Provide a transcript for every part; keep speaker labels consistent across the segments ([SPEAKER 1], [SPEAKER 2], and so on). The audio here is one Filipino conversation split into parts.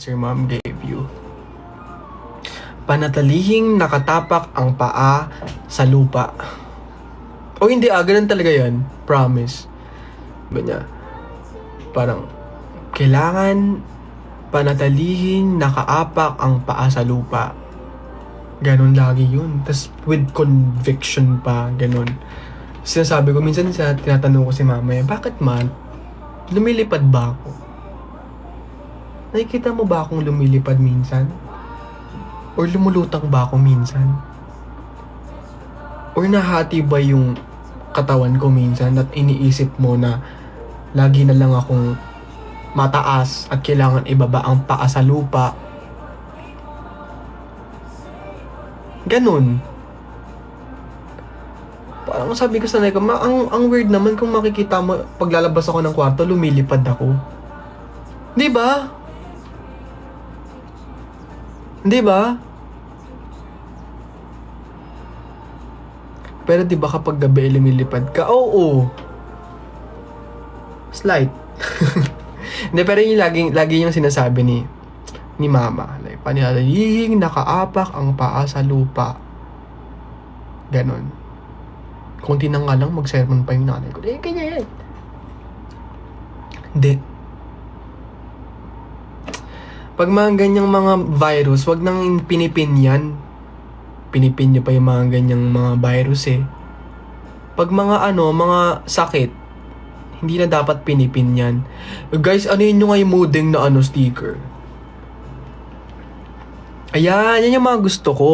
[SPEAKER 1] Sir Mom gave you. Panatalihing nakatapak ang paa sa lupa. O hindi ganun talaga yan. Promise. Ba niya? Parang, kailangan panatalihing nakaapak ang paa sa lupa. Ganon lagi yun. Tapos with conviction pa, ganon. Sinasabi ko, minsan tinatanong ko si mama, bakit man? Lumilipad ba ako? Nakikita mo ba akong lumilipad minsan? Or lumulutang ba ako minsan? Or nahati ba yung katawan ko minsan at iniisip mo na lagi na lang akong mataas at kailangan ibaba ang paa sa lupa? Ganun. Parang sabi ko sa nanay ko, ang weird naman kung makikita mo paglalabas ako ng kwarto, lumilipad ako. Di ba? Di ba? Pero di ba kapag gabi lumilipad ka? Oo. Slight. Hindi, pero yung lagi yung sinasabi ni mama. Like, panatalihing nakaapak ang paa sa lupa. Ganon. Kung tinanggal lang, mag-sermon pa yung nanay ko. Ganyan. Hindi. Pag mga ganyang mga virus, wag nang pinipin yan. Pinipin nyo pa yung mga ganyang mga virus eh. Pag mga mga sakit, hindi na dapat pinipin yan. Guys, yun yung modeng na sticker? Ayan, yan yung mga gusto ko.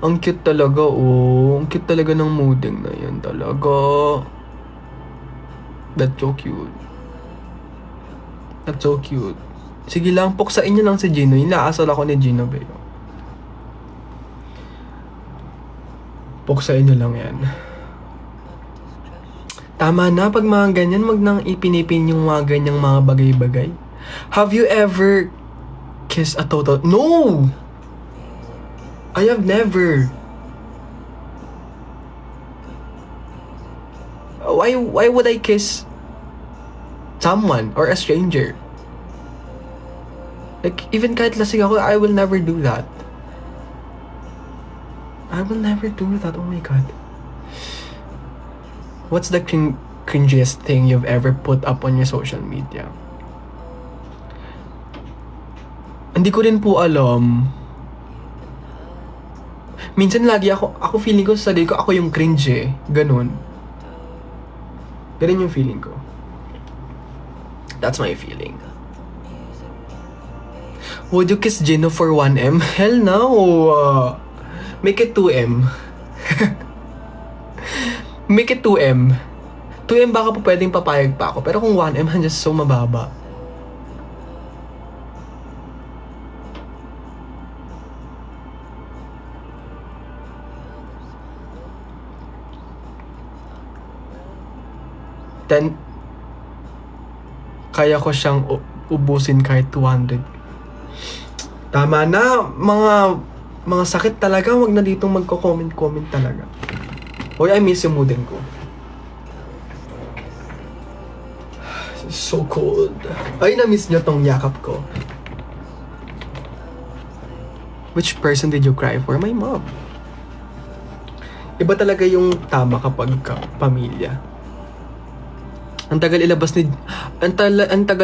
[SPEAKER 1] Ang cute talaga, oh. Ang cute talaga ng modeng na yan talaga. That's so cute. That's so cute. Sige lang, puksain niyo lang si Gino. Inaasal ako ni Gino, bayo. Puksain niyo lang yan. Tama na, pag mga ganyan, wag nang ipinipin yung mga ganyang mga bagay-bagay. Have you ever kissed a total... No! I have never. Why would I kiss someone or a stranger? Like, even kahit lasing ako, I will never do that. I will never do that. Oh my God. What's the cringiest thing you've ever put up on your social media? Hindi ko rin po alam. Minsan lagi ako feeling ko sa sarili ko, ako yung cringe eh. Ganun. Ganun yung feeling ko. That's my feeling. Would you kiss Gino for 1M? Hell no! Make it 2M. Make it 2M. 2M baka po pwedeng papayag pa ako. Pero kung 1M, just so mababa. Then, kaya ko siyang ubusin kahit 200. Tama na, mga sakit talaga, wag na ditong magko-comment talaga. Hoy, I miss yung moodin ko. So cold. Ay, na-miss nyo tong yakap ko. Which person did you cry for? My mom. Iba talaga yung tama kapag pamilya. Ang tagal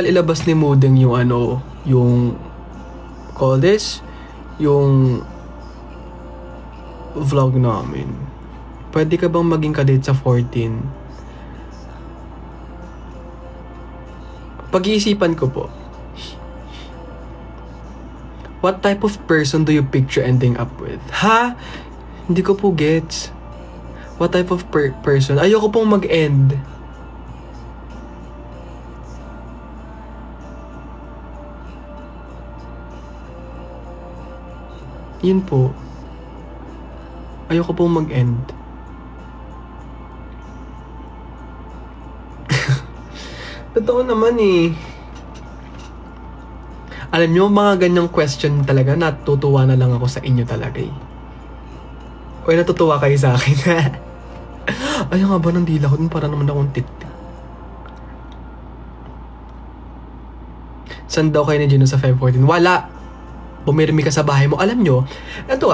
[SPEAKER 1] ilabas ni Mudeng yung call this, yung vlog namin. Pwede ka bang maging kadate sa 14? Pag-iisipan ko po. What type of person do you picture ending up with? Ha? Hindi ko po gets. What type of person? Ayoko pong mag-end. Yun po. Ayoko pong mag-end. Totoo naman eh. Alam nyo, mga ganyang question talaga, natutuwa na lang ako sa inyo talaga eh. O natutuwa kayo sa akin. Ay nga ba ng dila ko? Para naman akong tik-tik. Saan daw kayo ni Gino sa Feb 14? Wala. pumirmi ka sa bahay mo. Alam nyo, ito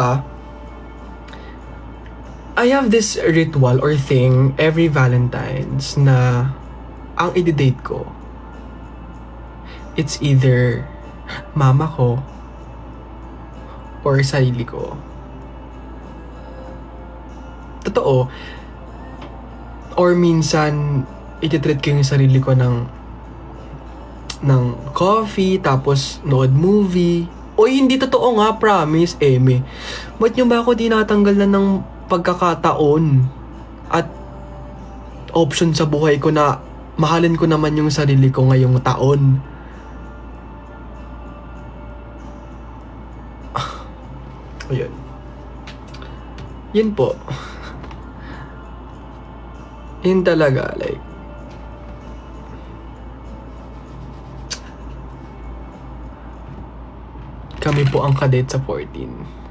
[SPEAKER 1] I have this ritual or thing every Valentine's na ang i-date ko, it's either mama ko or sarili ko. Totoo. Or minsan, ititreat ko yung sarili ko ng coffee, tapos nood movie. Oy, hindi totoo nga, promise, Eme. Ba't nyo ba ako tinatanggal na ng pagkakataon at option sa buhay ko na mahalin ko naman yung sarili ko ngayong taon? Ayun. Yun po. Yun talaga, like, kami po ang kadate sa 14.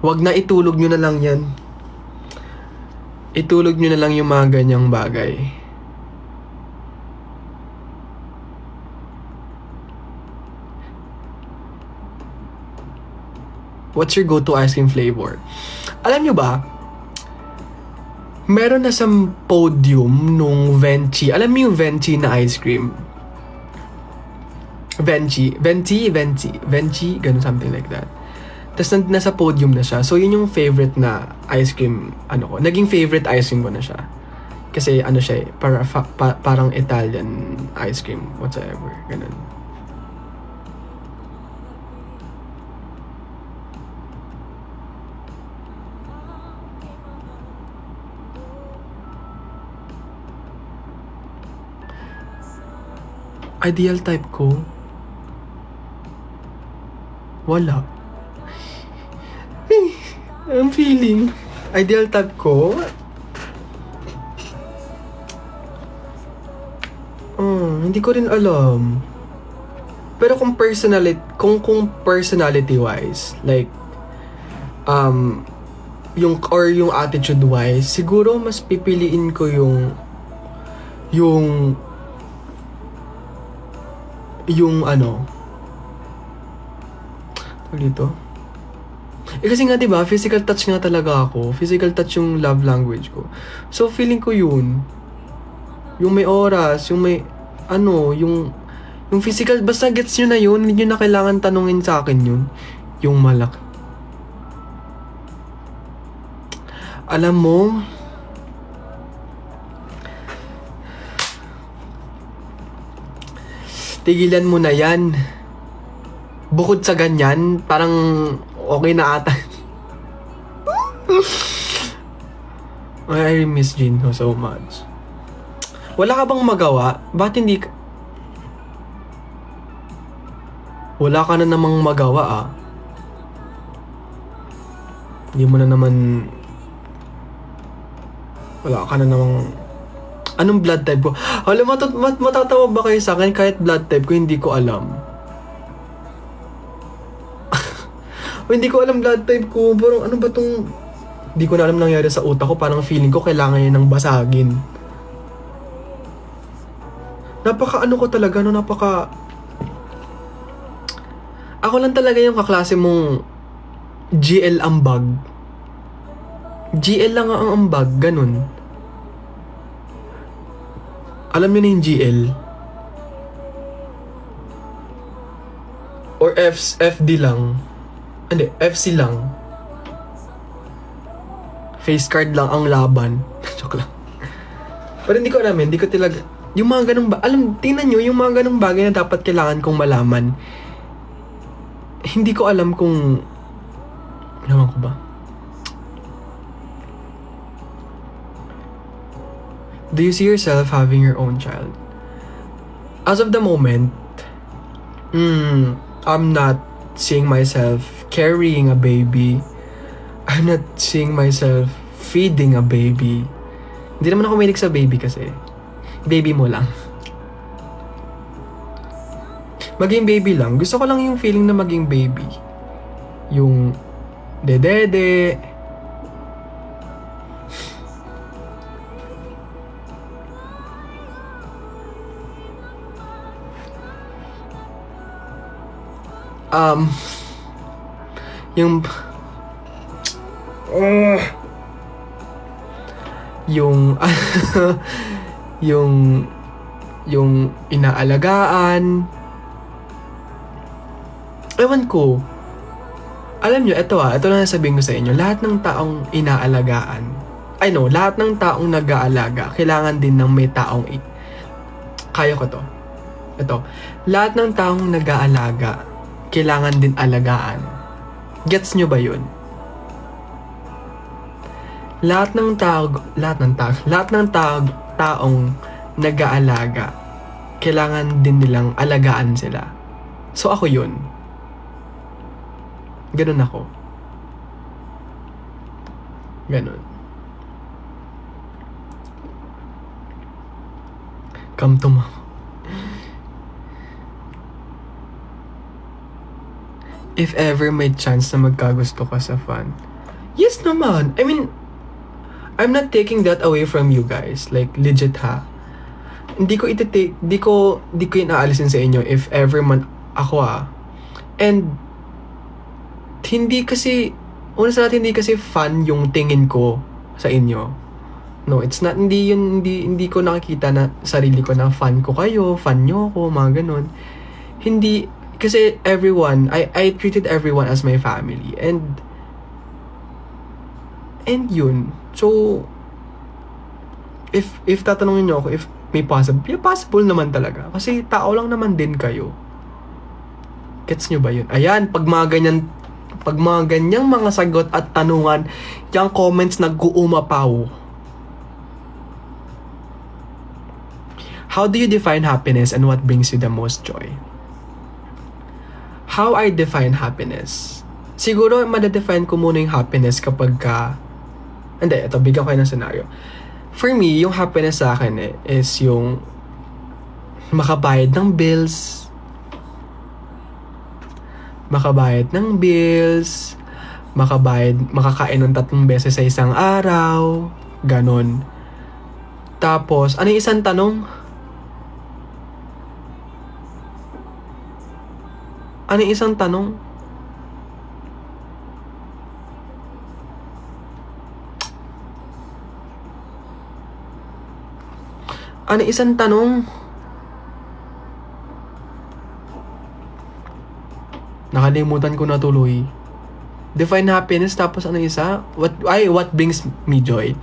[SPEAKER 1] Wag na itulog nyo na lang yan. Itulog nyo na lang yung mga ganyang bagay. What's your go-to ice cream flavor? Alam nyo ba, meron na sa podium nung Venchi. Alam mo yung Venchi na ice cream? Venchi, ganun, something like that. Tapos nasa podium na siya. So yun yung favorite na ice cream, naging favorite ice cream ko na siya. Kasi siya parang Italian ice cream, whatsoever, ganun. Ideal type ko? Wala. I'm feeling. Ideal type ko? Hindi ko rin alam. Pero kung personality wise, like, yung attitude wise, siguro mas pipiliin ko yung dito. Kasi nga diba, physical touch nga talaga ako. Physical touch yung love language ko. So feeling ko yun. Yung may oras, yung may yung physical, basta gets nyo na yun, hindi nyo na kailangan tanungin sa akin yun. Yung malaki. Alam mo, tigilan mo na yan. Bukod sa ganyan, parang okay na ata. I miss Jinho so much. Wala ka bang magawa? Ba't hindi ka... Wala ka na namang magawa Hindi mo na naman... Wala ka na namang... Anong blood type ko? Alam, matatawa ba kayo sa akin kahit blood type ko hindi ko alam? Hindi ko alam blood type ko. Parang ano ba tong... Hindi ko na alam nangyari sa utak ko. Parang feeling ko kailangan niya ng basagin. Ko talaga, Ako lang talaga yung kaklase mong GL ambag. GL lang ang ambag, ganun. Alam niyo na yung GL? Or FD lang. Hindi, FC lang. Face card lang ang laban. Joke lang. Pero hindi ko alam, hindi ko talaga... Yung mga ganung tingnan nyo, yung mga ganung bagay na dapat kailangan kong malaman. Hindi ko alam kung... Ewan ko ba? Do you see yourself having your own child? As of the moment, I'm not seeing myself carrying a baby. I'm not seeing myself feeding a baby. Hindi naman ako mahilig sa baby kasi. Baby mo lang. Maging baby lang. Gusto ko lang yung feeling na maging baby. Yung dedede. um, yung, yung, yung, yung inaalagaan. Ewan ko. Alam nyo, ito lang sabihin ko sa inyo. Lahat ng taong inaalagaan, lahat ng taong nag-aalaga, kailangan din ng may taong kaya ko to. Ito, lahat ng taong nag-aalaga, kailangan din alagaan. Gets nyo ba yun? Lahat ng taong nag-aalaga, kailangan din nilang alagaan sila. So ako yun. Ganun ako. Ganun. Come to mama. If ever may chance na magkagusto ka sa fan. Yes naman. I mean, I'm not taking that away from you guys. Like, legit ha. Hindi ko inaalisin sa inyo if ever man ako And, hindi kasi fan yung tingin ko sa inyo. No, it's not, hindi ko nakikita na sarili ko na fan ko kayo, fan nyo ako, mga ganun. Hindi, kasi everyone, I treated everyone as my family. And yun. So, if tatanungin nyo ako, if may possible naman talaga. Kasi tao lang naman din kayo. Gets nyo ba yun? Ayan, pag mga ganyang mga sagot at tanungan, yung comments nag-uumapaw. How do you define happiness and what brings you the most joy? How I define happiness? Siguro, madedefine ko muna yung happiness kapag ito, bigyan ko kayo ng scenario. For me, yung happiness sa akin is yung makabayad ng bills, makakain ng 3 beses sa isang araw, ganon. Tapos, ano yung isang tanong? Ano yung isang tanong? Ano yung isang tanong? Nakalimutan ko na tuloy. Define happiness, tapos ano isa? What brings me joy?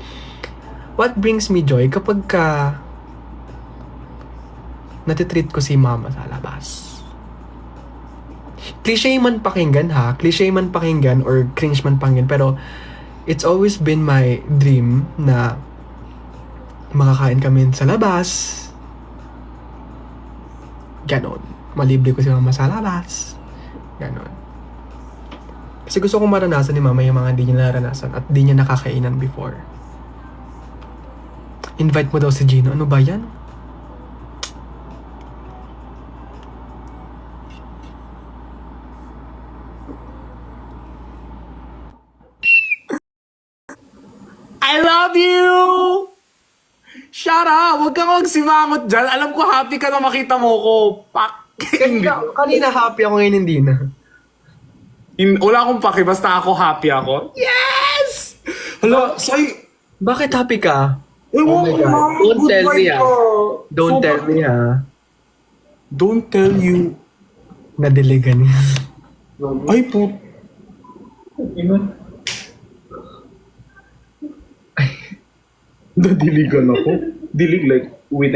[SPEAKER 1] What brings me joy kapag natitreat ko si mama sa labas. Cliche man pakinggan or cringe man pakinggan, pero it's always been my dream na makakain kami sa labas. Ganon. Malibre ko si mama sa labas. Ganon. Kasi gusto kong maranasan ni mama yung mga di niya naranasan at di niya nakakainan before. Invite mo daw si Gino. Ano ba yan?
[SPEAKER 2] I love you! Shut up! Huwag kang magsimangot dyan. Alam ko happy ka na makita mo ko.
[SPEAKER 1] Kanina happy ako, ngayon hindi na.
[SPEAKER 2] Wala akong paki, basta ako happy ako. Yes! Hala, say...
[SPEAKER 1] Bakit happy ka?
[SPEAKER 2] Oh
[SPEAKER 1] my God. Don't tell me Don't tell me
[SPEAKER 2] Don't tell you.
[SPEAKER 1] Nadiligan niya.
[SPEAKER 2] Ay po. Nadiligan ako? Dilig like wet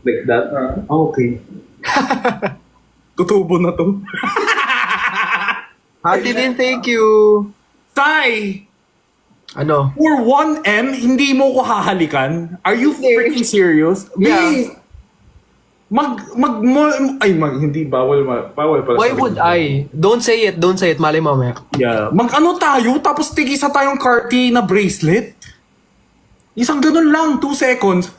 [SPEAKER 2] like that? Okay. Tutubo na to.
[SPEAKER 1] Hati din, thank you.
[SPEAKER 2] Tay!
[SPEAKER 1] Ano?
[SPEAKER 2] For 1M, hindi mo ko hahalikan? Are you freaking serious?
[SPEAKER 1] Yeah.
[SPEAKER 2] Hindi, bawal pala.
[SPEAKER 1] Why would I? Don't say it, mali mamaya.
[SPEAKER 2] Yeah. Mag-ano tayo, tapos tigisa tayong Cartier na bracelet? Isang ganun lang, 2 seconds.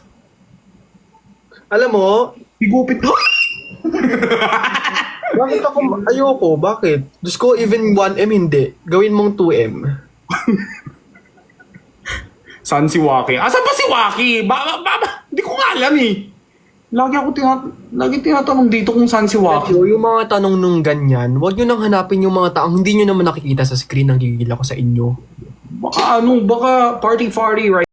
[SPEAKER 1] Alam mo,
[SPEAKER 2] Higupit.
[SPEAKER 1] bakit ayoko, bakit? Diyos ko, even 1M hindi. Gawin mong 2M.
[SPEAKER 2] Saan si Waki? Asan ba si Waki? Hindi ko nga alam eh. Lagi tinatanong dito kung saan si Waki.
[SPEAKER 1] So, yung mga tanong nung ganyan, huwag nyo nang hanapin yung mga taong hindi nyo naman nakikita sa screen. Nagigil ako sa inyo.
[SPEAKER 2] Baka party right